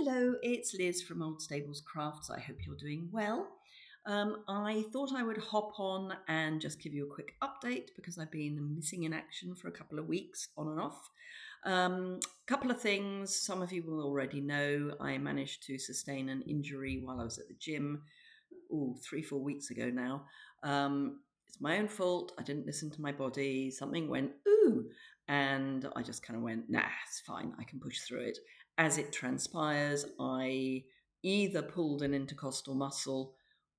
Hello, it's Liz from Old Stables Crafts. I hope you're doing well. I thought I would hop on and just give you a quick update because I've been missing in action for a couple of weeks on and off. Couple of things, some of you will already know. I managed to sustain an injury while I was at the gym, 3-4 weeks ago now. It's my own fault. I didn't listen to my body. Something went, and I just kind of went, nah, it's fine. I can push through it. As it transpires, I either pulled an intercostal muscle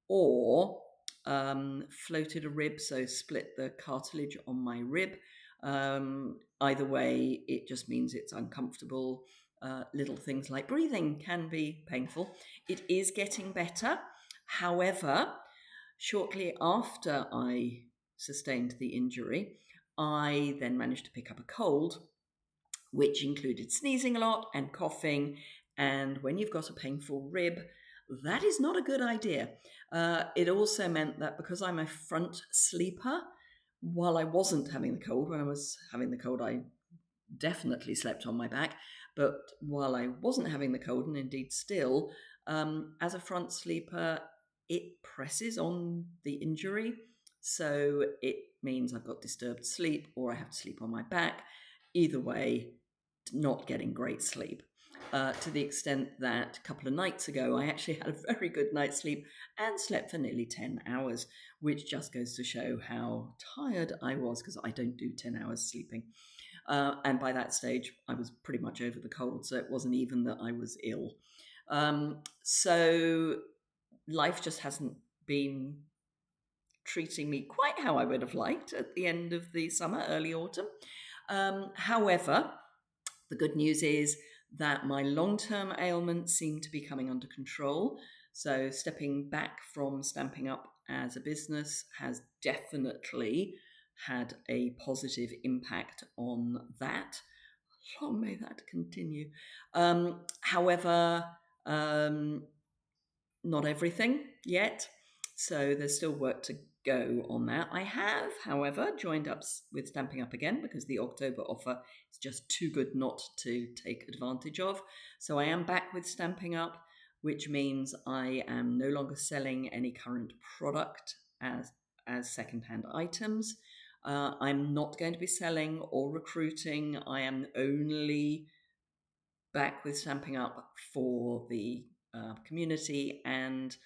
or floated a rib, so split the cartilage on my rib. Either way, it just means it's uncomfortable. Little things like breathing can be painful. It is getting better. However, shortly after I sustained the injury, I then managed to pick up a cold, which included sneezing a lot and coughing. And when you've got a painful rib, that is not a good idea. It also meant that because I'm a front sleeper, while I wasn't having the cold, when I was having the cold, I definitely slept on my back. But while I wasn't having the cold, and indeed still, as a front sleeper, it presses on the injury. So it means I've got disturbed sleep or I have to sleep on my back. Either way, not getting great sleep. To the extent that a couple of nights ago, I actually had a very good night's sleep and slept for nearly 10 hours, which just goes to show how tired I was because I don't do 10 hours sleeping. And by that stage, I was pretty much over the cold, so it wasn't even that I was ill. So life just hasn't been treating me quite how I would have liked at the end of the summer, early autumn. However, the good news is that my long-term ailments seem to be coming under control. So stepping back from Stamping Up as a business has definitely had a positive impact on that. Long may that continue. However, not everything yet. So there's still work to go on that. I have, however, joined up with Stamping Up again because the October offer is just too good not to take advantage of. So I am back with Stamping Up, which means I am no longer selling any current product as secondhand items. I'm not going to be selling or recruiting. I am only back with Stamping Up for the community and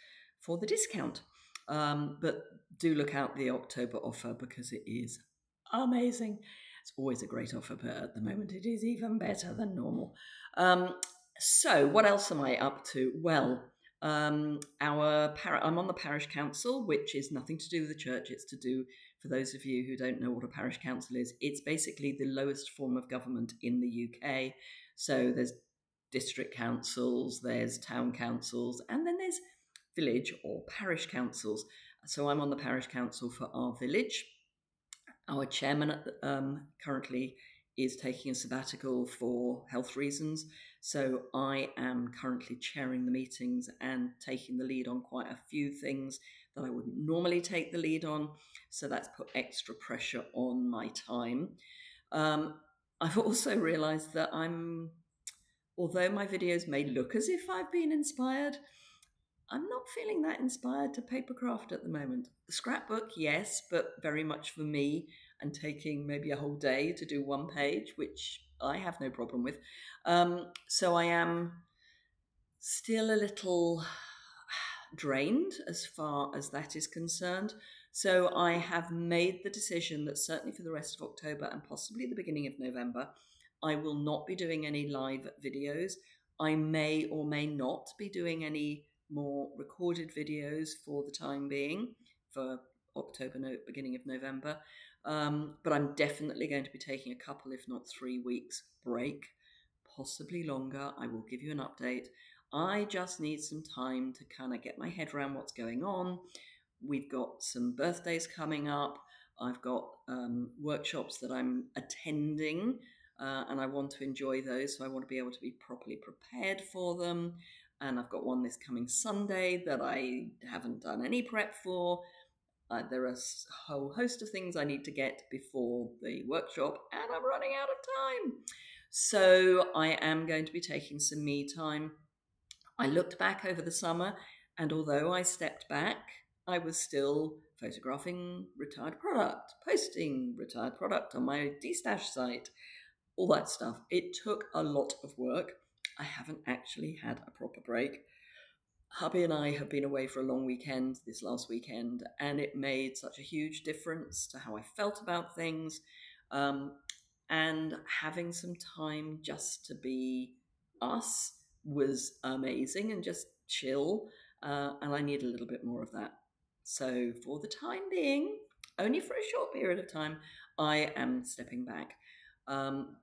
for the discount. But do look out the October offer because it is amazing. It's always a great offer, but at the moment it is even better than normal. So what else am I up to? Well, I'm on the Parish Council, which is nothing to do with the church. It's to do, for those of you who don't know what a Parish Council is, it's basically the lowest form of government in the UK. So there's district councils, there's town councils, and then there's village or parish councils. So I'm on the Parish Council for our village. Our chairman currently is taking a sabbatical for health reasons. So I am currently chairing the meetings and taking the lead on quite a few things that I wouldn't normally take the lead on. So that's put extra pressure on my time. I've also realised that although my videos may look as if I've been inspired, I'm not feeling that inspired to papercraft at the moment. The scrapbook, yes, but very much for me and taking maybe a whole day to do one page, which I have no problem with. So I am still a little drained as far as that is concerned. So I have made the decision that certainly for the rest of October and possibly the beginning of November, I will not be doing any live videos. I may or may not be doing any more recorded videos for the time being for October, beginning of November. But I'm definitely going to be taking a couple, if not 3 weeks break, possibly longer. I will give you an update. I just need some time to kind of get my head around what's going on. We've got some birthdays coming up. I've got workshops that I'm attending and I want to enjoy those. So I want to be able to be properly prepared for them. And I've got one this coming Sunday that I haven't done any prep for. There are a whole host of things I need to get before the workshop, and I'm running out of time. So I am going to be taking some me time. I looked back over the summer, and although I stepped back, I was still photographing retired product, posting retired product on my destash site, all that stuff. It took a lot of work. I haven't actually had a proper break. Hubby and I have been away for a long weekend this last weekend, and it made such a huge difference to how I felt about things. Um, and having some time just to be us was amazing and just chill. And I need a little bit more of that. So, for the time being, only for a short period of time, I am stepping back, um,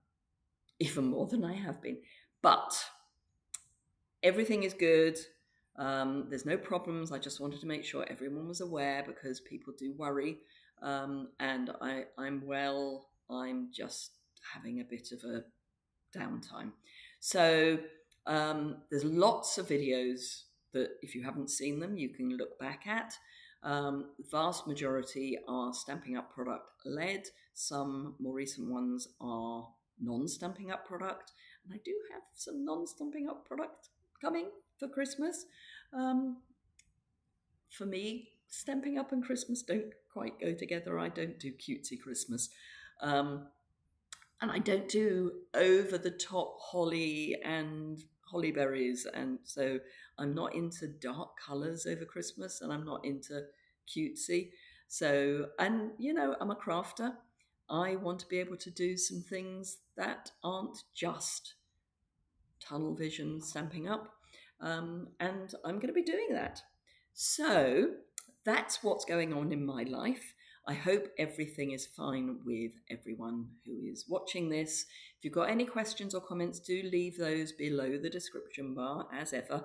even more than I have been. But everything is good. There's no problems. I just wanted to make sure everyone was aware because people do worry. And I'm well. I'm just having a bit of a downtime. So there's lots of videos that if you haven't seen them, you can look back at. Vast majority are Stamping Up product led. Some more recent ones are non-Stamping Up product. And I do have some non-Stamping Up product coming for Christmas. For me, Stamping Up and Christmas don't quite go together. I don't do cutesy Christmas. And I don't do over-the-top holly and holly berries. And so I'm not into dark colours over Christmas, and I'm not into cutesy. So, and I'm a crafter. I want to be able to do some things that aren't just tunnel vision Stamping Up. And I'm going to be doing that. So that's what's going on in my life. I hope everything is fine with everyone who is watching this. If you've got any questions or comments, do leave those below the description bar, as ever.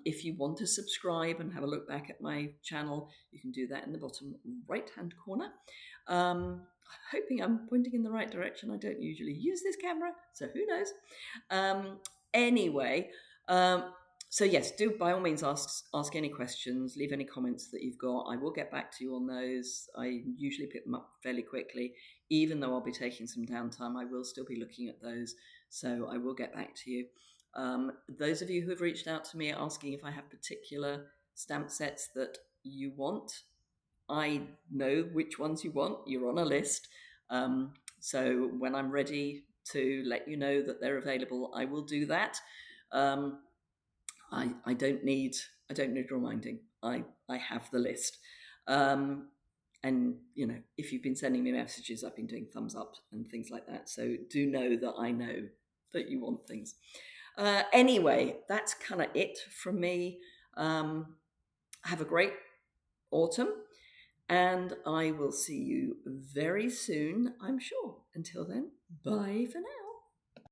If you want to subscribe and have a look back at my channel, you can do that in the bottom right-hand corner. I'm hoping I'm pointing in the right direction. I don't usually use this camera, so who knows? Anyway, so yes, do by all means ask any questions, leave any comments that you've got. I will get back to you on those. I usually pick them up fairly quickly. Even though I'll be taking some downtime, I will still be looking at those. So I will get back to you. Those of you who have reached out to me asking if I have particular stamp sets that you want, I know which ones you want. You're on a list. So when I'm ready to let you know that they're available, I will do that. I don't need reminding. I have the list. And if you've been sending me messages, I've been doing thumbs up and things like that. So do know that I know that you want things. Anyway, that's kind of it from me. Have a great autumn, and I will see you very soon, I'm sure. Until then, bye for now.